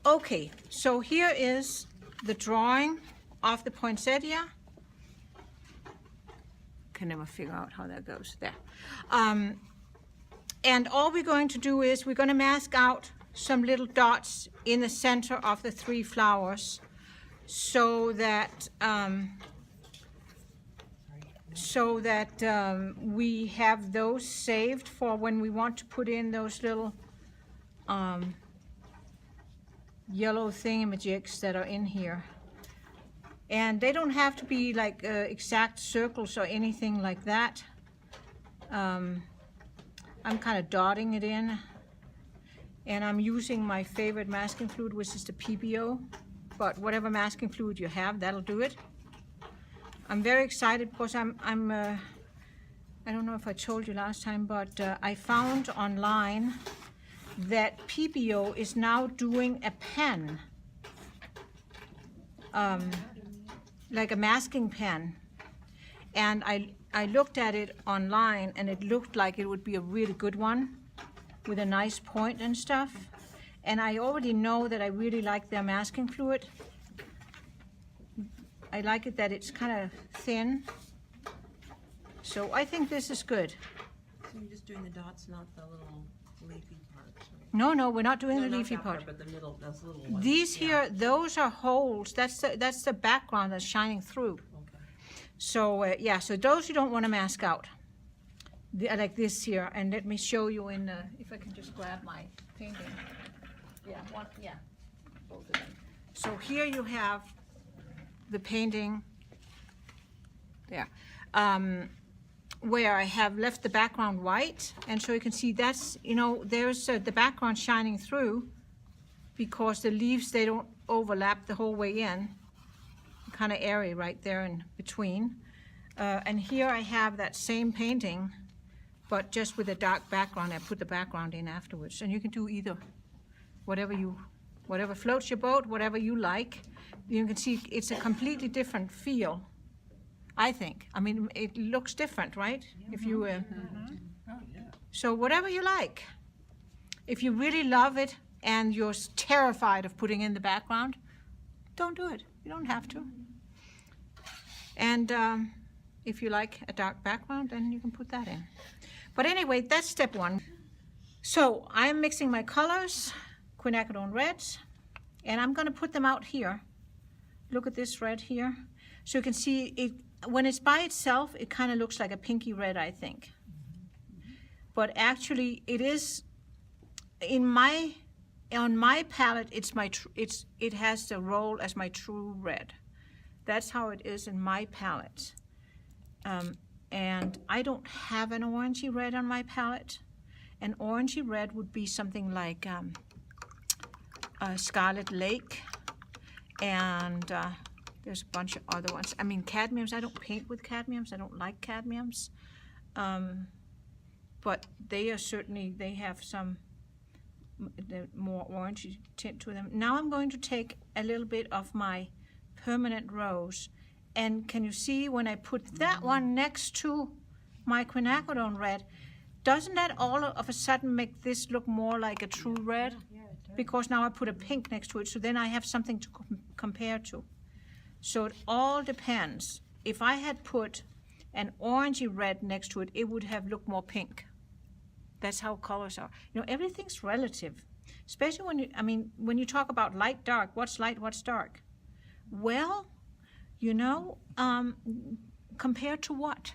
Okay, so here is the drawing of the poinsettia. Can never figure out how that goes there. And all we're going to do is we're going to mask out some little dots in the center of the 3 flowers so that we have those saved for when we want to put in those little yellow thingamajigs that are in here. And they don't have to be like exact circles or anything like that. I'm kind of dotting it in, and I'm using my favorite masking fluid, which is the PBO, but whatever masking fluid you have, that'll do it. I'm very excited because I don't know if I told you last time, but I found online that PBO is now doing a pen, like a masking pen, and I looked at it online and it looked like it would be a really good one with a nice point and stuff, and I already know that I really like their masking fluid. I like it that it's kind of thin, so I think this is good. So you're just doing the dots, not the little leafy parts, right? No, we're not doing No, the leafy not part. that part, but the middle, those little ones. These Yeah. here, those are holes. That's the background that's shining through. Okay. So yeah, so those you don't want to mask out. Like this here, and let me show you in. If I can just grab my painting. Yeah, both of them. So here you have the painting. There. Where I have left the background white, and so you can see that's, there's the background shining through because the leaves, they don't overlap the whole way in, kind of airy right there in between. And here I have that same painting, but just with a dark background. I put the background in afterwards, and you can do either, whatever floats your boat, whatever you like. You can see it's a completely different feel, I think. I mean, it looks different, right? If you, so whatever you like. If you really love it and you're terrified of putting in the background, don't do it. You don't have to. And if you like a dark background, then you can put that in. But anyway, that's step 1. So I'm mixing my colors, Quinacrodone Red, and I'm going to put them out here. Look at this red here. So you can see it. When it's by itself, it kind of looks like a pinky red, I think. But actually, it is on my palette. It has the role as my true red. That's how it is in my palette. And I don't have an orangey red on my palette. An orangey red would be something like Scarlet Lake, and there's a bunch of other ones. I mean, cadmiums, I don't paint with cadmiums. I don't like cadmiums. But they are certainly, they have some more orangey tint to them. Now I'm going to take a little bit of my permanent rose. And can you see when I put that one next to my Quinacrodone Red, doesn't that all of a sudden make this look more like a true red? Because now I put a pink next to it, so then I have something to compare to. So it all depends. If I had put an orangey red next to it, it would have looked more pink. That's how colors are. Everything's relative, especially when you talk about light, dark. What's light, what's dark? Well, compared to what,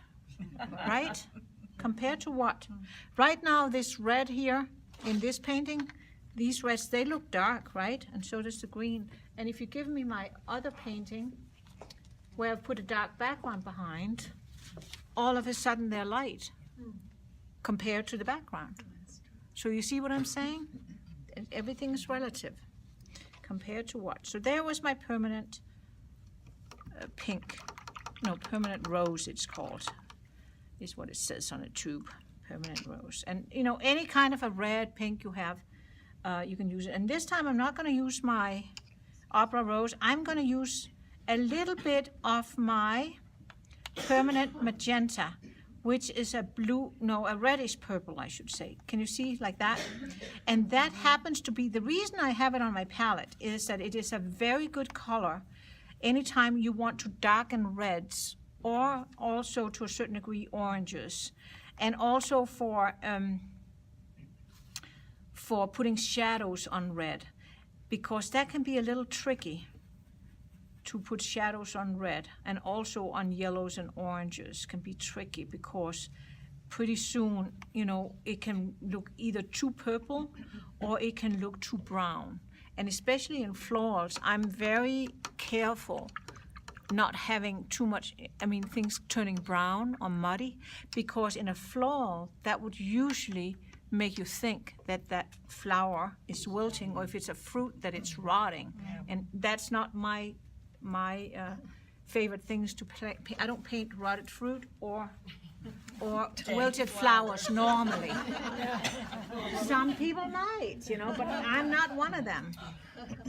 right? Compared to what? Right now, this red here in this painting, these reds, they look dark, right? And so does the green. And if you give me my other painting, where I've put a dark background behind, all of a sudden they're light compared to the background. So you see what I'm saying? Everything is relative. Compared to what? So there was my permanent permanent rose it's called, is what it says on a tube, permanent rose. And any kind of a red, pink you have, you can use it. And this time I'm not going to use my opera rose. I'm going to use a little bit of my permanent magenta, which is a blue, no, a reddish purple, I should say. Can you see like that? And that happens to be, the reason I have it on my palette is that it is a very good color anytime you want to darken reds, or also to a certain degree oranges, and also for putting shadows on red, because that can be a little tricky to put shadows on red, and also on yellows and oranges can be tricky, because pretty soon, you know, it can look either too purple or it can look too brown. And especially in florals, I'm very careful not having too much, I mean, things turning brown or muddy, because in a floral, that would usually make you think that that flower is wilting, or if it's a fruit, that it's rotting. And that's not my favorite things to paint. I don't paint rotted fruit or wilted flowers normally. Some people might, you know, but I'm not one of them.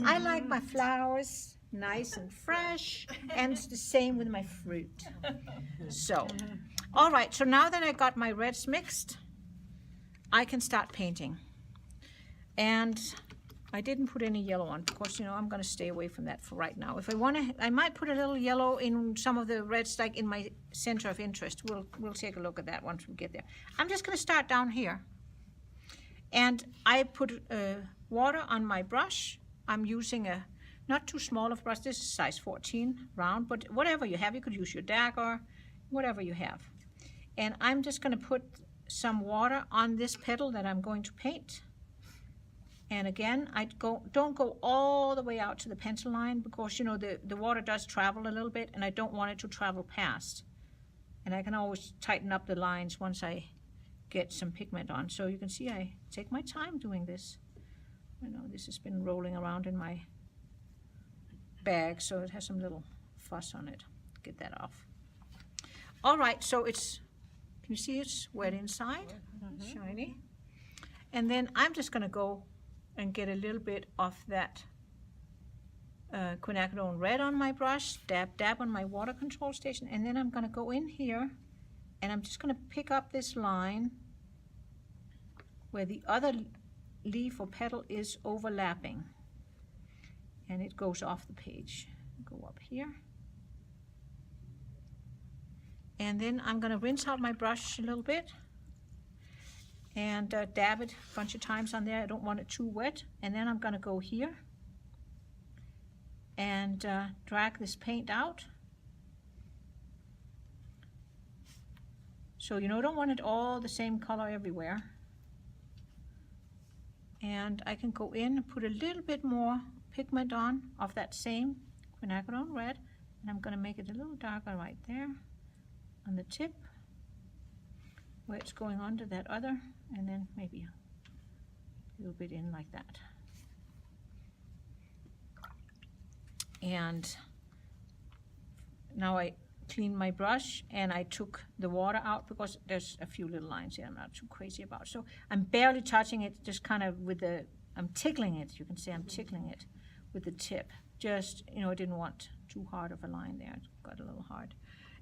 I like my flowers nice and fresh, and it's the same with my fruit. So, all right, so now that I got my reds mixed, I can start painting. And I didn't put any yellow on because, you know, I'm going to stay away from that for right now. If I want to, I might put a little yellow in some of the reds, like in my center of interest. We'll take a look at that once we get there. I'm just going to start down here. And I put water on my brush. I'm using a not too small of brush. This is size 14 round, but whatever you have, you could use your dagger, whatever you have. And I'm just going to put some water on this petal that I'm going to paint. And again, don't go all the way out to the pencil line, because, you know, the water does travel a little bit, and I don't want it to travel past. And I can always tighten up the lines once I get some pigment on. So you can see I take my time doing this. I know this has been rolling around in my bag, so it has some little fuss on it. Get that off. All right, so it's, can you see it's wet inside? Shiny. And then I'm just going to go and get a little bit of that Quinacrodone Red on my brush, dab on my water control station, and then I'm going to go in here and I'm just going to pick up this line where the other leaf or petal is overlapping, and it goes off the page. Go up here, and then I'm going to rinse out my brush a little bit and dab it a bunch of times on there. I don't want it too wet. And then I'm going to go here and drag this paint out. So, you know, I don't want it all the same color everywhere. And I can go in and put a little bit more pigment on of that same Quinacrodone Red, and I'm going to make it a little darker right there on the tip where it's going onto that other, and then maybe a little bit in like that. And now I cleaned my brush and I took the water out, because there's a few little lines here I'm not too crazy about. So I'm barely touching it, just kind of with the, I'm tickling it. You can see I'm tickling it with the tip. Just, you know, I didn't want too hard of a line there. It got a little hard.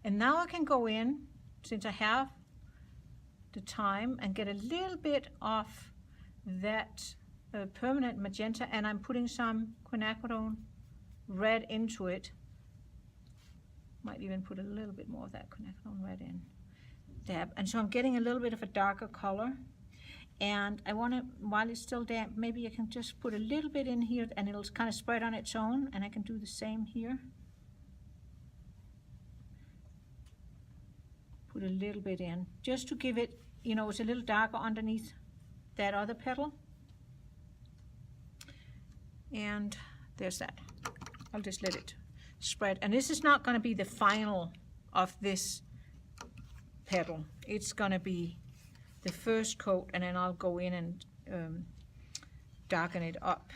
And now I can go in, since I have the time, and get a little bit of that permanent magenta, and I'm putting some Quinacrodone Red into it. Might even put a little bit more of that Quinacrodone Red in. Dab. And so I'm getting a little bit of a darker color. And I want to, while it's still damp, maybe I can just put a little bit in here, and it'll kind of spread on its own, and I can do the same here. Put a little bit in, just to give it, you know, it's a little darker underneath that other petal. And there's that. I'll just let it spread. And this is not going to be the final of this petal. It's going to be the first coat, and then I'll go in and darken it up.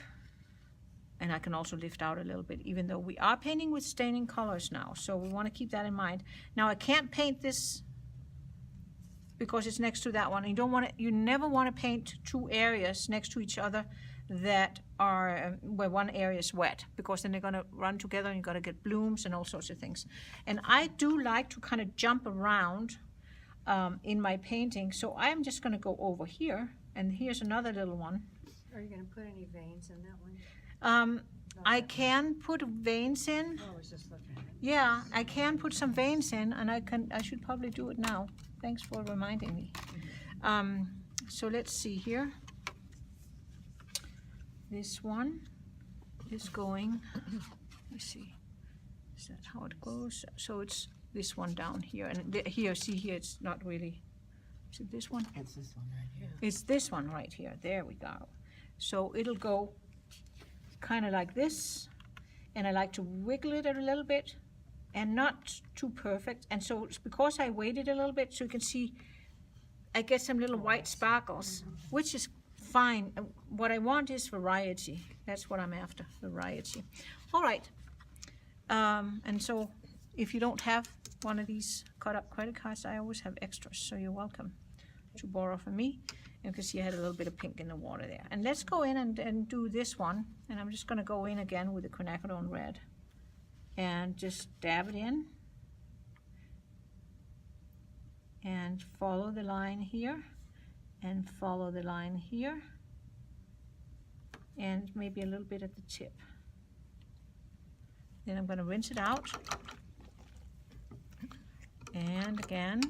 And I can also lift out a little bit, even though we are painting with staining colors now. So we want to keep that in mind. Now I can't paint this because it's next to that one. You don't want to, you never want to paint two areas next to each other that are where one area is wet, because then they're going to run together and you're going to get blooms and all sorts of things. And I do like to kind of jump around in my painting. So I'm just going to go over here, and here's another little one. Are you going to put any veins in that one? I can put veins in. Oh, I was just looking at it. Yeah, I can put some veins in, and I should probably do it now. Thanks for reminding me. So let's see here. This one is going, let's see, is that how it goes? So it's this one down here, and here, see here, it's not really, is it this one? It's this one right here. It's this one right here, there we go. So it'll go kind of like this, and I like to wiggle it a little bit, and not too perfect, and so it's because I waited a little bit, so you can see I get some little white sparkles, which is fine. What I want is variety. That's what I'm after, variety. All right. And so if you don't have one of these cut up credit cards, I always have extras, so you're welcome to borrow from me. You can see I had a little bit of pink in the water there. And let's go in and do this one. And I'm just going to go in again with the Quinacrodone Red and just dab it in. And follow the line here, and follow the line here, and maybe a little bit at the tip. Then I'm going to rinse it out, and again,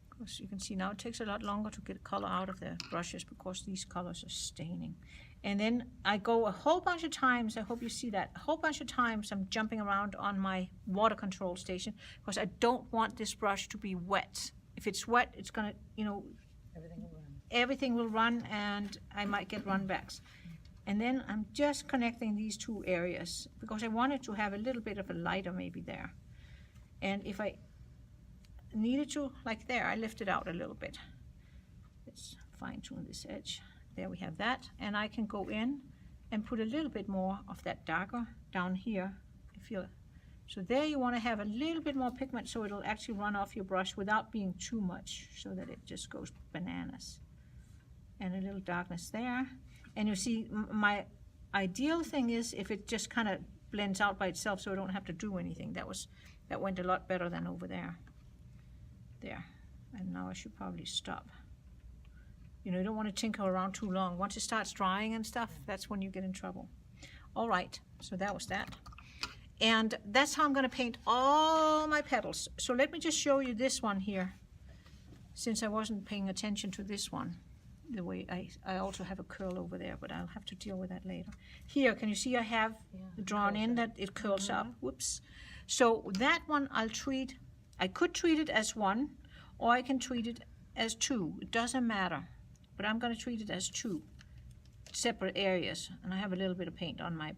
because you can see now it takes a lot longer to get color out of the brushes because these colors are staining. And then I go a whole bunch of times, I hope you see that, a whole bunch of times I'm jumping around on my water control station because I don't want this brush to be wet. If it's wet, it's gonna, you know, everything will run, and I might get runbacks. And then I'm just connecting these two areas because I wanted to have a little bit of a lighter maybe there. And if I needed to, like there, I lift it out a little bit. Let's fine tune this edge. There we have that. And I can go in and put a little bit more of that darker down here. I feel it. So there you want to have a little bit more pigment so it'll actually run off your brush without being too much, so that it just goes bananas. And a little darkness there. And you see, my ideal thing is if it just kind of blends out by itself so I don't have to do anything. That went a lot better than over there. There. And now I should probably stop. You know, you don't want to tinker around too long. Once it starts drying and stuff, that's when you get in trouble. All right, so that was that. And that's how I'm going to paint all my petals. So let me just show you this one here, since I wasn't paying attention to this one. The way I also have a curl over there, but I'll have to deal with that later. Here, can you see I have drawn in that it curls up? Whoops. So that one I could treat it as one, or I can treat it as two. It doesn't matter, but I'm going to treat it as two separate areas. And I have a little bit of paint on my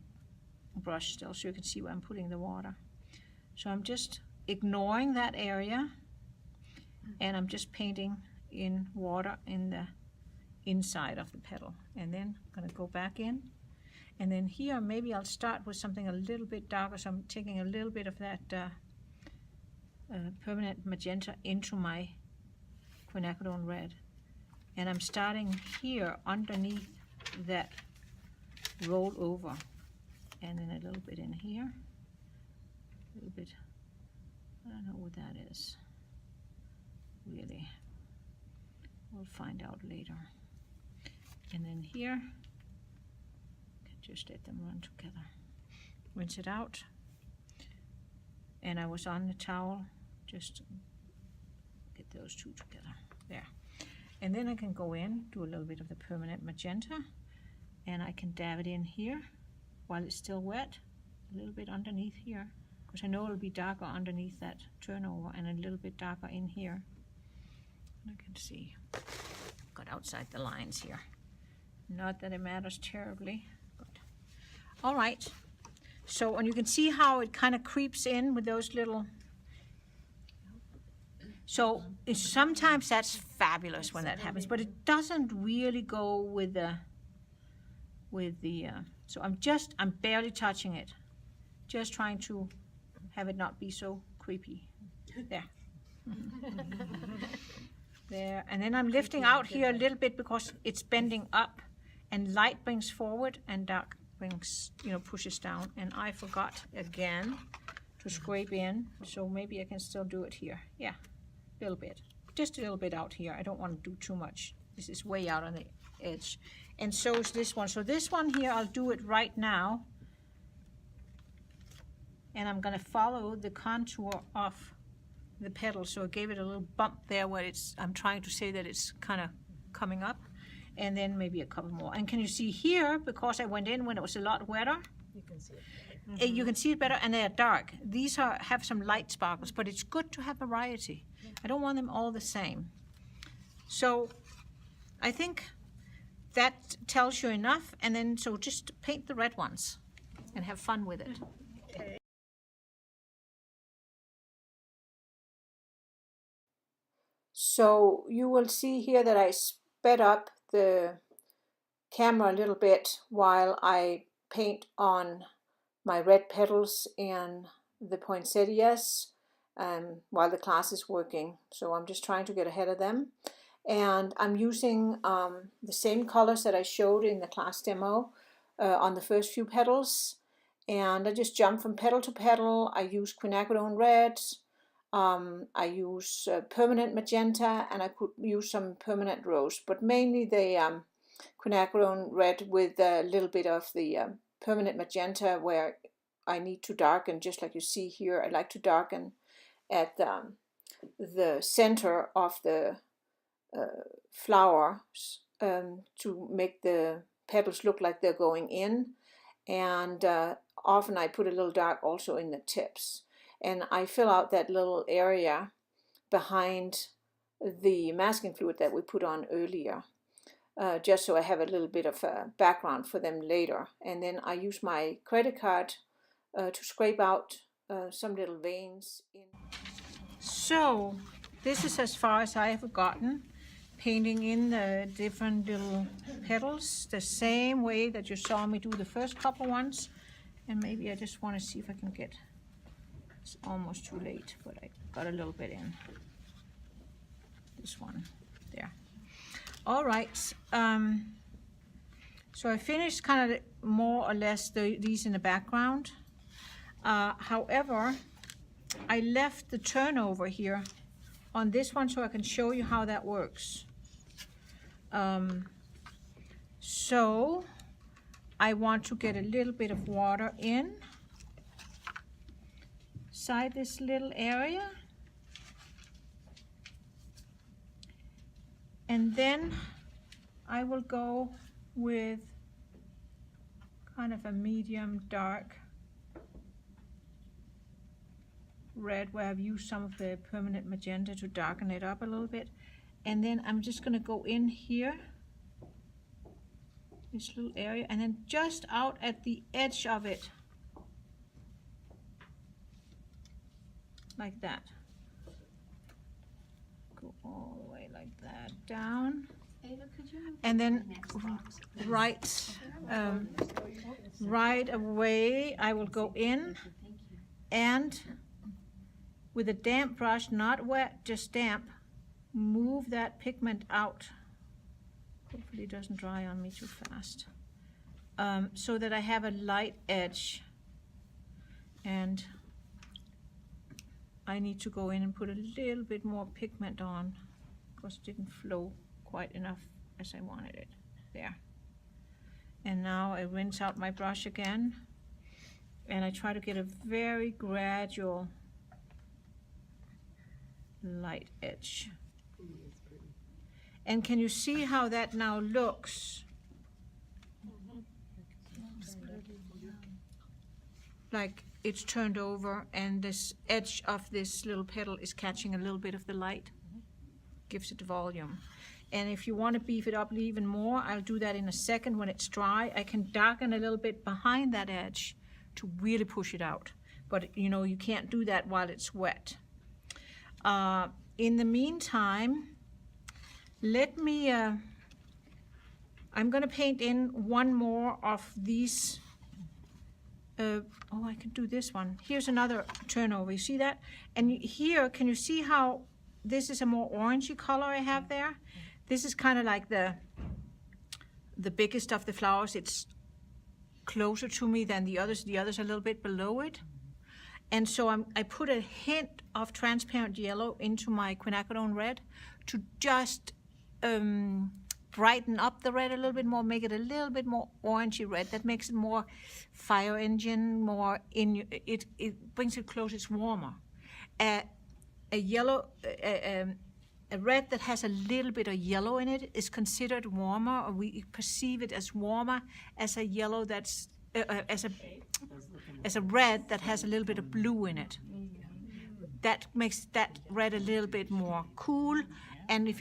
brush still, so you can see where I'm putting the water. So I'm just ignoring that area, and I'm just painting in water in the inside of the petal. And then I'm going to go back in, and then here maybe I'll start with something a little bit darker. So I'm taking a little bit of that permanent magenta into my Quinacrodone Red, and I'm starting here underneath that roll over. And then a little bit in here, a little bit, I don't know what that is, really. We'll find out later. And then here, just let them run together. Rinse it out. And I was on the towel, just get those two together, there. And then I can go in, do a little bit of the permanent magenta, and I can dab it in here while it's still wet, a little bit underneath here, because I know it'll be darker underneath that turnover, and a little bit darker in here. I can see, got outside the lines here. Not that it matters terribly. Good. All right, so, and you can see how it kind of creeps in with those little, so sometimes that's fabulous when that happens, but it doesn't really go with the, so I'm barely touching it, just trying to have it not be so creepy. There. There, and then I'm lifting out here a little bit because it's bending up, and light brings forward and dark brings, pushes down. And I forgot again to scrape in, so maybe I can still do it here. Yeah, a little bit. just a little bit out here. I don't want to do too much. This is way out on the edge. And so is this one. So this one here, I'll do it right now. And I'm going to follow the contour of the petal. So I gave it a little bump there where I'm trying to say that it's kind of coming up. And then maybe a couple more. And can you see here, because I went in when it was a lot wetter, You can see it. you can see it better, and they're dark. These have some light sparkles, but it's good to have variety. I don't want them all the same. So I think that tells you enough, and then so just paint the red ones and have fun with it. So you will see here that I sped up the camera a little bit while I paint on my red petals and the poinsettias while the class is working. So I'm just trying to get ahead of them. And I'm using the same colors that I showed in the class demo on the first few petals. And I just jump from petal to petal. I use Quinacrodone Red. I use permanent magenta, and I could use some permanent rose, but mainly the Quinacrodone Red with a little bit of the permanent magenta where I need to darken, just like you see here. I like to darken at the center of the flowers to make the petals look like they're going in, and often I put a little dark also in the tips. And I fill out that little area behind the masking fluid that we put on earlier, just so I have a little bit of a background for them later. And then I use my credit card to scrape out some little veins. So this is as far as I have gotten, painting in the different little petals, the same way that you saw me do the first couple ones. And maybe I just want to see if I can get... It's almost too late, but I got a little bit in. This one, there. All right. So I finished kind of more or less these in the background. However, I left the turnover here on this one so I can show you how that works. So I want to get a little bit of water in. Inside this little area, and then I will go with kind of a medium dark red where I've used some of the permanent magenta to darken it up a little bit, and then I'm just going to go in here, this little area, and then just out at the edge of it, like that. Go all the way like that down. Ava, could you move And to then the next box? right away I will go in Thank you. and with a damp brush, not wet, just damp, move that pigment out. Hopefully it doesn't dry on me too fast. So that I have a light edge, and I need to go in and put a little bit more pigment on because it didn't flow quite enough as I wanted it. There. And now I rinse out my brush again, and I try to get a very gradual light edge. And can you see how that now looks? Like it's turned over and this edge of this little petal is catching a little bit of the light. Gives it volume. And if you want to beef it up even more, I'll do that in a second when it's dry. I can darken a little bit behind that edge to really push it out. But you know, you can't do that while it's wet. In the meantime, let me, I'm going to paint in one more of these. Oh, I can do this one. Here's another turnover. You see that? And here, can you see how this is a more orangey color I have there? This is kind of like the biggest of the flowers. It's closer to me than the others. The others are a little bit below it. And so I put a hint of transparent yellow into my Quinacrodone Red to just brighten up the red a little bit more, make it a little bit more orangey red. That makes it more fire engine, more it brings it close, it's warmer. A red that has a little bit of yellow in it is considered warmer, or we perceive it as warmer as a yellow that's as a red that has a little bit of blue in it. That makes that red a little bit more cool, and if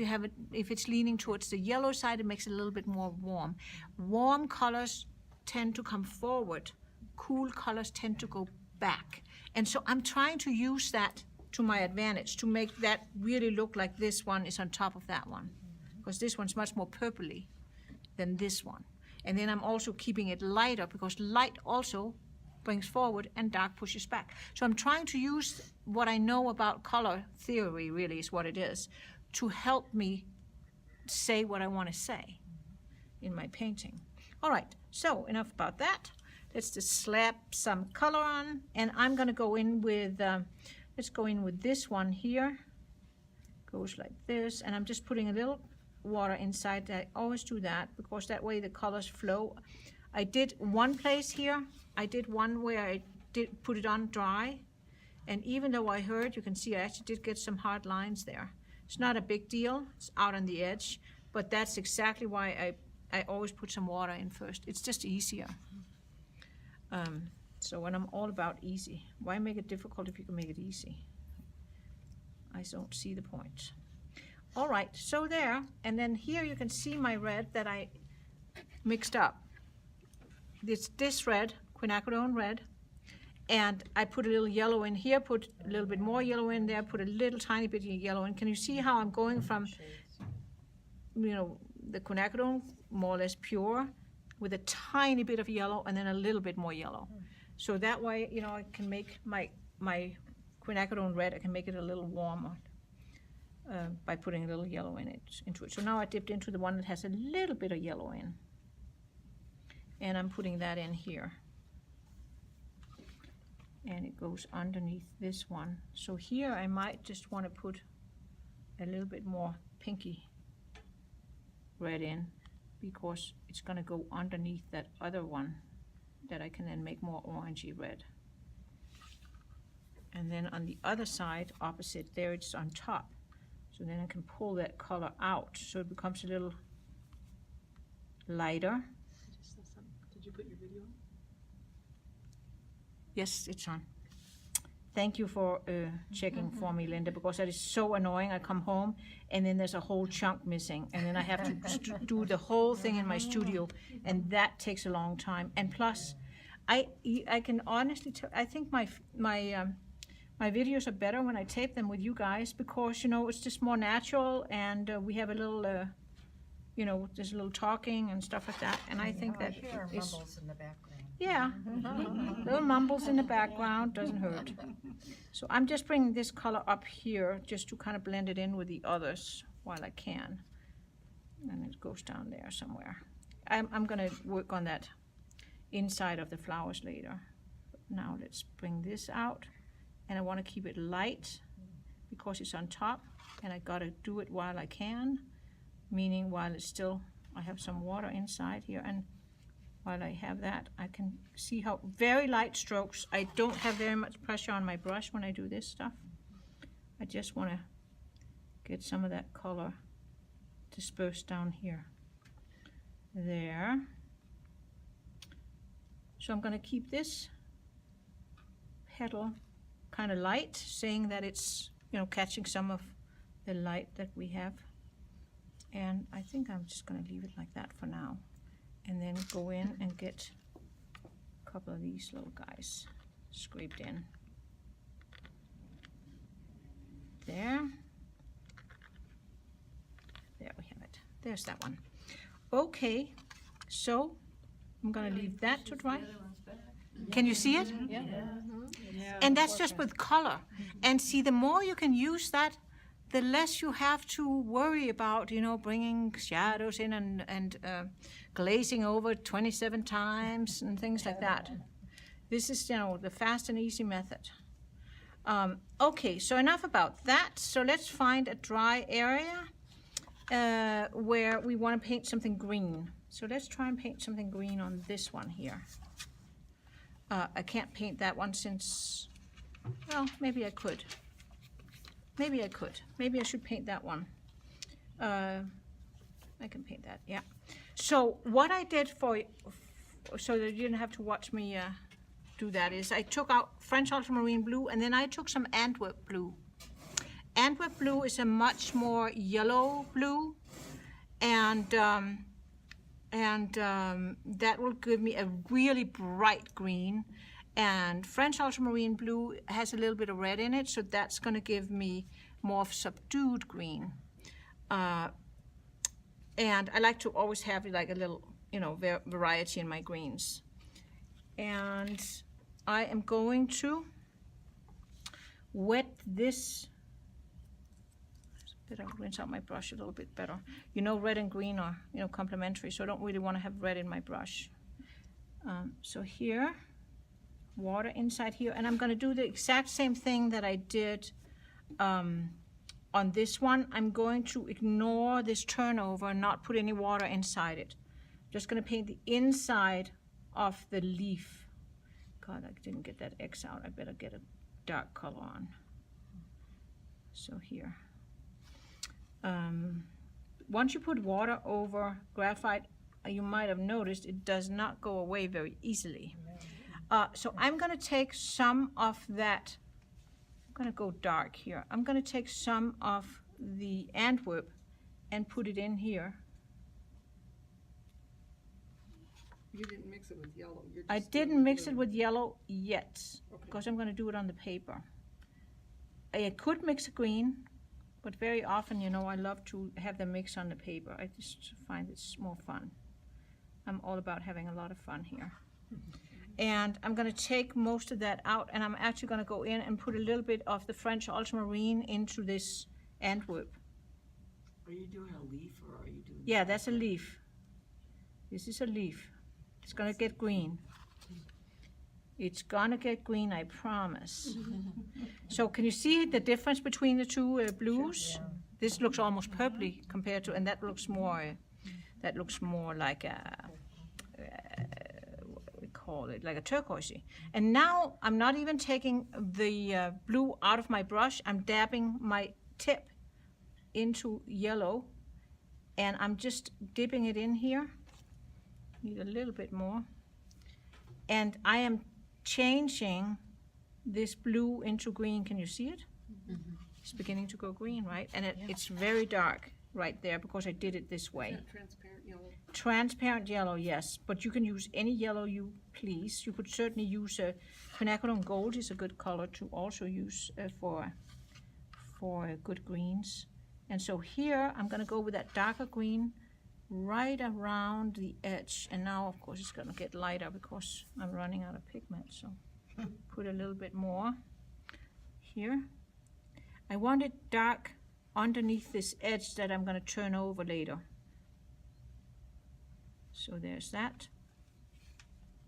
it's leaning towards the yellow side, it makes it a little bit more warm. Warm colors tend to come forward, cool colors tend to go back. And so I'm trying to use that to my advantage to make that really look like this one is on top of that one, because this one's much more purpley than this one. And then I'm also keeping it lighter, because light also brings forward and dark pushes back. So I'm trying to use what I know about color theory, really is what it is, to help me say what I want to say in my painting. All right, so enough about that. Let's just slap some color on, and I'm going to go in with, let's go in with this one here. Goes like this, and I'm just putting a little water inside. I always do that because that way the colors flow. I did one place here. I did one where I did put it on dry, and even though I heard, you can see I actually did get some hard lines there. It's not a big deal, it's out on the edge, but that's exactly why I always put some water in first. It's just easier. So when I'm all about easy, why make it difficult if you can make it easy? I don't see the point. All right, so there, and then here you can see my red that I mixed up. This red, Quinacrodone Red, and I put a little yellow in here, put a little bit more yellow in there, put a little tiny bit of yellow in. Can you see how I'm going from, you know, the Quinacrodone, more or less pure, with a tiny bit of yellow and then a little bit more yellow. So that way, you know, I can make my Quinacrodone Red, I can make it a little warmer by putting a little yellow into it. So now I dipped into the one that has a little bit of yellow in. And I'm putting that in here. And it goes underneath this one. So here I might just want to put a little bit more pinky red in, because it's going to go underneath that other one that I can then make more orangey red. And then on the other side, opposite there, it's on top. So then I can pull that color out so it becomes a little lighter. Did you put your video on? Yes, it's on. Thank you for checking for me, Linda, because that is so annoying. I come home and then there's a whole chunk missing, and then I have to do the whole thing in my studio, and that takes a long time. And plus, I can honestly tell, I think my videos are better when I tape them with you guys, because, you know, it's just more natural, and we have a little, you know, there's a little talking and stuff like that, and I think that is... Mumbles in the background. Yeah, little mumbles in the background, doesn't hurt. So I'm just bringing this color up here just to kind of blend it in with the others while I can. And it goes down there somewhere. I'm gonna work on that inside of the flowers later. But now let's bring this out. And I wanna keep it light because it's on top, and I gotta do it while I can, meaning while it's still, I have some water inside here, and while I have that, I can see how very light strokes. I don't have very much pressure on my brush when I do this stuff. I just want to get some of that color dispersed down here. There. So I'm going to keep this petal kind of light, saying that it's, you know, catching some of the light that we have. And I think I'm just going to leave it like that for now. And then go in and get a couple of these little guys scraped in. There. There we have it. There's that one. Okay, so I'm gonna leave that to dry. Can you see it? Yeah. And that's just with color. And see, the more you can use that, the less you have to worry about, you know, bringing shadows in and glazing over 27 times and things like that. This is, you know, the fast and easy method. Okay, so enough about that. So let's find a dry area where we want to paint something green. So let's try and paint something green on this one here. I can't paint that one since, well, maybe I could. Maybe I could. Maybe I should paint that one. I can paint that, yeah. So what I did for you, so that you didn't have to watch me do that, is I took out French ultramarine blue and then I took some Antwerp blue. Antwerp blue is a much more yellow blue, and that will give me a really bright green. And French ultramarine blue has a little bit of red in it, so that's going to give me more of subdued green. And I like to always have like a little, you know, variety in my greens. And I am going to wet this. Better rinse out my brush a little bit better. You know, red and green are, you know, complementary, so I don't really want to have red in my brush. So here, water inside here, and I'm going to do the exact same thing that I did on this one. I'm going to ignore this turnover and not put any water inside it. Just going to paint the inside of the leaf. God, I didn't get that X out. I better get a dark color on. So here. Once you put water over graphite, you might have noticed it does not go away very easily. So I'm going to take some of that. I'm going to go dark here. I'm going to take some of the Antwerp and put it in here. You didn't mix it with yellow. You're I just didn't doing mix blue. it with yellow yet, Okay. because I'm going to do it on the paper. I could mix a green, but very often, you know, I love to have them mix on the paper. I just find it's more fun. I'm all about having a lot of fun here. And I'm going to take most of that out, and I'm actually going to go in and put a little bit of the French ultramarine into this Antwerp. Are you doing a leaf or are you doing? Yeah, that's a leaf. This is a leaf. It's going to get green. It's going to get green, I promise. So can you see the difference between the two blues? Yeah. This looks almost purpley compared to, and that looks more like a, what we call it, like a turquoisey. And now I'm not even taking the blue out of my brush. I'm dabbing my tip into yellow, and I'm just dipping it in here. Need a little bit more. And I am changing this blue into green. Can you see it? Mm-hmm. It's beginning to go green, right? And it's very dark right there because I did it this way. Is that transparent yellow? Transparent yellow, yes, but you can use any yellow you please. You could certainly use Quinacrodone Gold is a good color to also use for good greens. And so here I'm going to go with that darker green right around the edge. And now, of course, it's going to get lighter because I'm running out of pigment. So put a little bit more here. I want it dark underneath this edge that I'm going to turn over later. So there's that.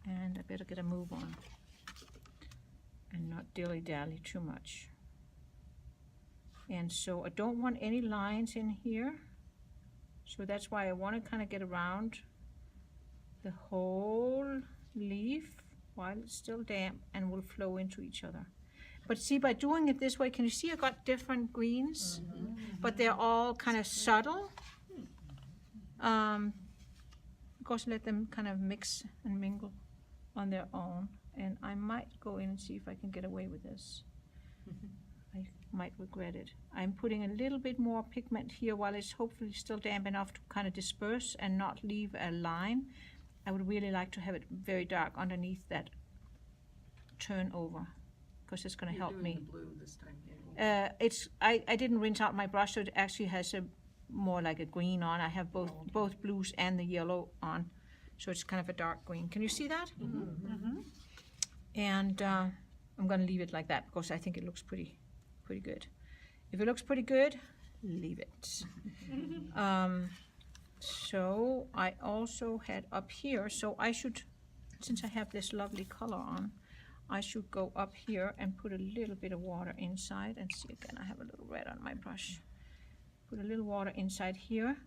And I better get a move on and not dilly-dally too much. And so I don't want any lines in here. So that's why I want to kind of get around the whole leaf while it's still damp and will flow into each other. But see, by doing it this way, can you see I got different greens? Mm-hmm. But they're all kind of subtle. Because let them kind of mix and mingle on their own. And I might go in and see if I can get away with this. I might regret it. I'm putting a little bit more pigment here while it's hopefully still damp enough to kind of disperse and not leave a line. I would really like to have it very dark underneath that turnover because it's going to help me. You're doing the blue this time. Yeah. I didn't rinse out my brush, so it actually has a more like a green on. I have both blues and the yellow on, so it's kind of a dark green. Can you see that? Mm-hmm. Mm-hmm. And I'm going to leave it like that because I think it looks pretty good. If it looks pretty good, leave it. So I also had up here, so I should, since I have this lovely color on, I should go up here and put a little bit of water inside and see again. I have a little red on my brush. Put a little water inside here.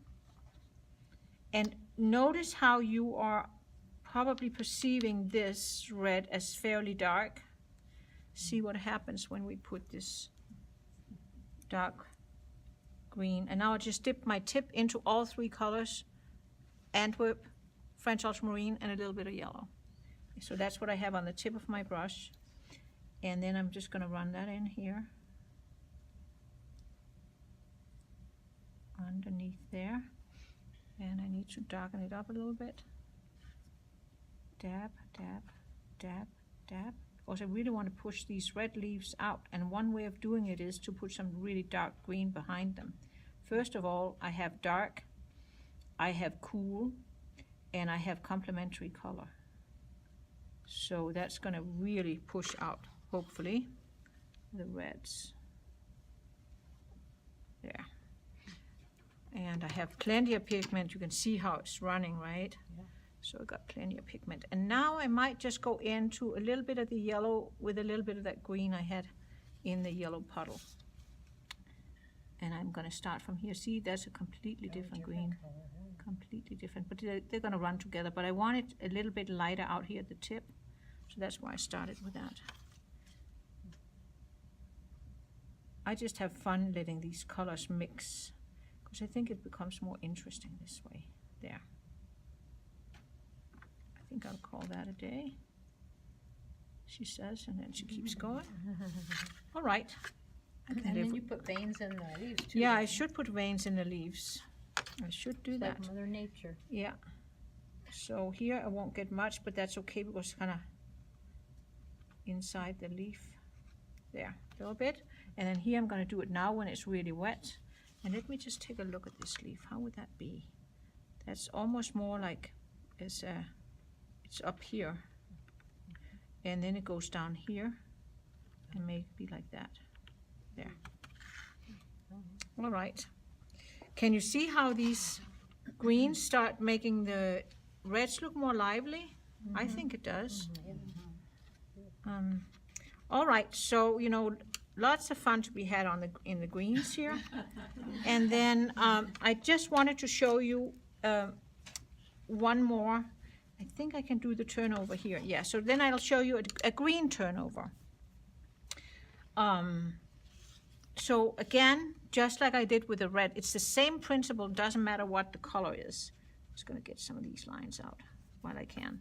And notice how you are probably perceiving this red as fairly dark. See what happens when we put this dark green. And now I just dip my tip into all three colors, Antwerp, French ultramarine, and a little bit of yellow. So that's what I have on the tip of my brush. And then I'm just gonna run that in here. Underneath there. And I need to darken it up a little bit. Dab, dab, dab, dab. Because I really want to push these red leaves out. And one way of doing it is to put some really dark green behind them. First of all, I have dark, I have cool, and I have complementary color. So that's going to really push out, hopefully, the reds. There. And I have plenty of pigment. You can see how it's running, right? Yeah. So I got plenty of pigment. And now I might just go into a little bit of the yellow with a little bit of that green I had in the yellow puddle. And I'm going to start from here. See, that's a completely different green. Completely different, but they're going to run together. But I want it a little bit lighter out here at the tip. So that's why I started with that. I just have fun letting these colors mix, because I think it becomes more interesting this way. There. I think I'll call that a day, she says, and then she keeps going. All right. And then you put veins in the leaves too. Yeah, I should put veins in the leaves. I should do that. Like Mother Nature. Yeah. So here I won't get much, but that's okay because it's kind of inside the leaf. There, a little bit. And then here I'm going to do it now when it's really wet. And let me just take a look at this leaf. How would that be? That's almost more like it's up here. And then it goes down here and may be like that. There. All right. Can you see how these greens start making the reds look more lively? Mm-hmm. I think it does. Mm-hmm. All right, so lots of fun to be had in the greens here. And then I just wanted to show you one more. I think I can do the turnover here. Yeah, so then I'll show you a green turnover. So again, just like I did with the red, it's the same principle, doesn't matter what the color is. I'm just gonna get some of these lines out while I can.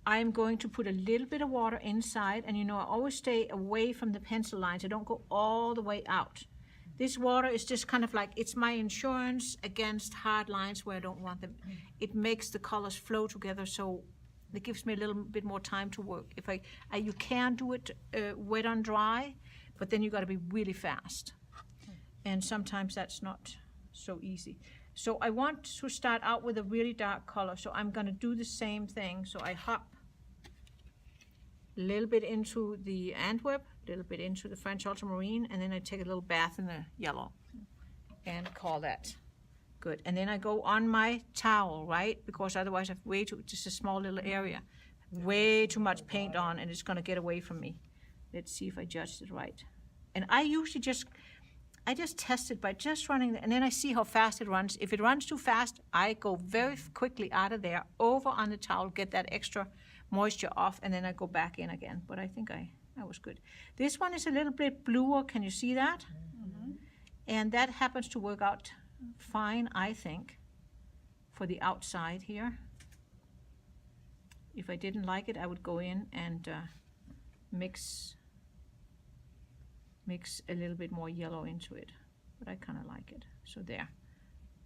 I'm going to put a little bit of water inside, and I always stay away from the pencil lines. I don't go all the way out. This water is just kind of like, it's my insurance against hard lines where I don't want them. It makes the colors flow together, so it gives me a little bit more time to work. If you can do it wet on dry, but then you got to be really fast. And sometimes that's not so easy. So I want to start out with a really dark color. So I'm going to do the same thing. So I hop a little bit into the Antwerp, a little bit into the French ultramarine, and then I take a little bath in the yellow and call that good. And then I go on my towel, right? Because otherwise I have just a small little area. Way too much paint on, and it's going to get away from me. Let's see if I judged it right. And I usually I just test it by just running, and then I see how fast it runs. If it runs too fast, I go very quickly out of there, over on the towel, get that extra moisture off, and then I go back in again. But I think I was good. This one is a little bit bluer. Can you see that? Mm-hmm. And that happens to work out fine, I think, for the outside here. If I didn't like it, I would go in and mix a little bit more yellow into it, but I kind of like it. So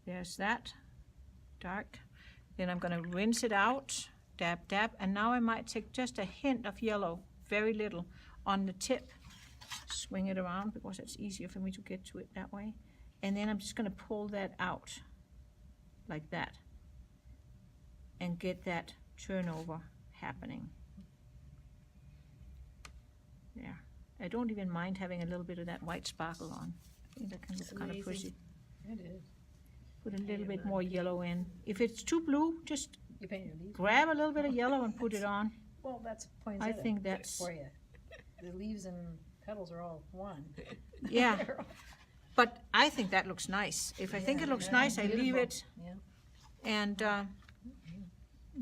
there's that dark. Then I'm going to rinse it out, dab, dab, and now I might take just a hint of yellow, very little, on the tip, swing it around because it's easier for me to get to it that way. And then I'm just going to pull that out like that and get that turnover happening. There. I don't even mind having a little bit of that white sparkle on. I think that can look kind of pretty. It is. Put a little bit more yellow in. If it's too blue, just grab a little bit of yellow and put it on. Well, that's I poinsettia think that's, for you. The leaves and petals are all one. yeah. But I think that looks nice. If I think it looks nice, I leave it. Yeah. And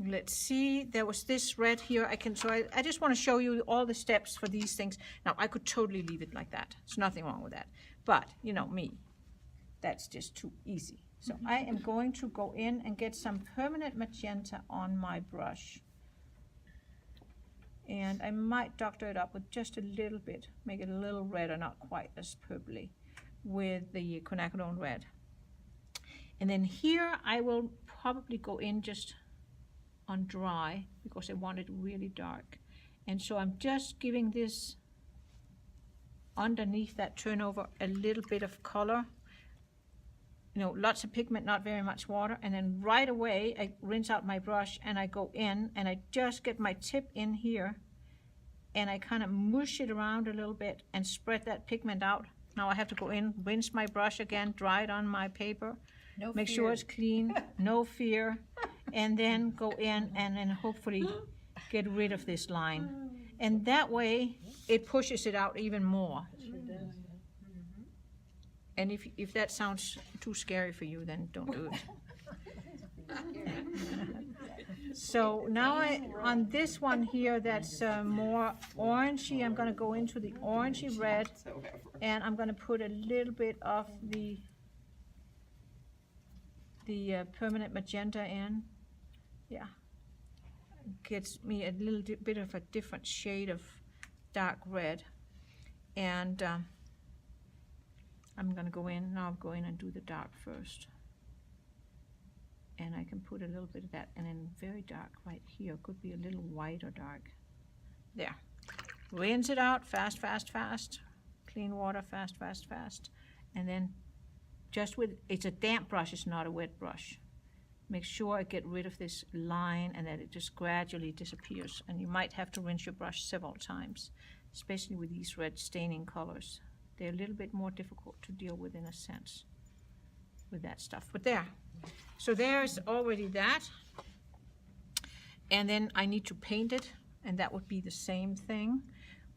let's see, there was this red here. I just want to show you all the steps for these things. Now, I could totally leave it like that. There's nothing wrong with that. But, you know, me, that's just too easy. So I am going to go in and get some permanent magenta on my brush. And I might doctor it up with just a little bit, make it a little redder, not quite as purpley, with the Quinacrodone Red. And then here I will probably go in just on dry because I want it really dark. And so I'm just giving this underneath that turnover a little bit of color. You know, lots of pigment, not very much water. And then right away I rinse out my brush and I go in and I just get my tip in here and I kind of mush it around a little bit and spread that pigment out. Now I have to go in, rinse my brush again, dry it on my paper, No make fear. sure it's clean, no fear, and then go in and then hopefully get rid of this line. And that way it pushes it out even more. Sure does. And if that sounds too scary for you, then don't do it. So now on this one here that's more orangey, I'm going to go into the orangey red, and I'm going to put a little bit of the permanent magenta in. Yeah, gets me a little bit of a different shade of dark red. And I'm going to go in, now I'll go in and do the dark first. And I can put a little bit of that, and then very dark right here, could be a little white or dark. There. Rinse it out, fast, fast, fast. Clean water, fast, fast, fast. And then just with, it's a damp brush, it's not a wet brush. Make sure I get rid of this line and that it just gradually disappears. And you might have to rinse your brush several times, especially with these red staining colors. They're a little bit more difficult to deal with in a sense with that stuff. But there. So there's already that. And then I need to paint it, and that would be the same thing.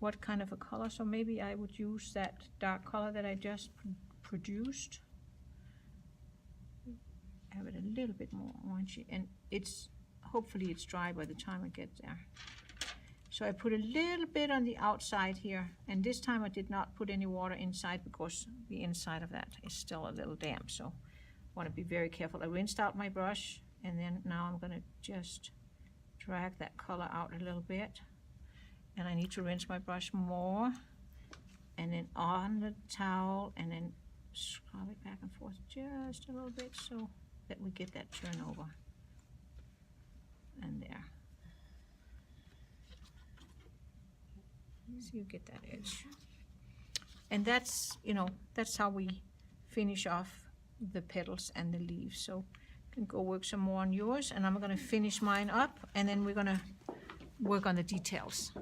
What kind of a color? So maybe I would use that dark color that I just produced. Have it a little bit more orangey, and hopefully it's dry by the time I get there. So I put a little bit on the outside here, and this time I did not put any water inside because the inside of that is still a little damp, so I want to be very careful. I rinsed out my brush, and then now I'm going to just drag that color out a little bit, and I need to rinse my brush more, and then on the towel, and then scrub it back and forth just a little bit so that we get that turnover. And there. So you get that edge. And that's, you know, that's how we finish off the petals and the leaves. So you can go work some more on yours, and I'm going to finish mine up, and then we're going to work on the details.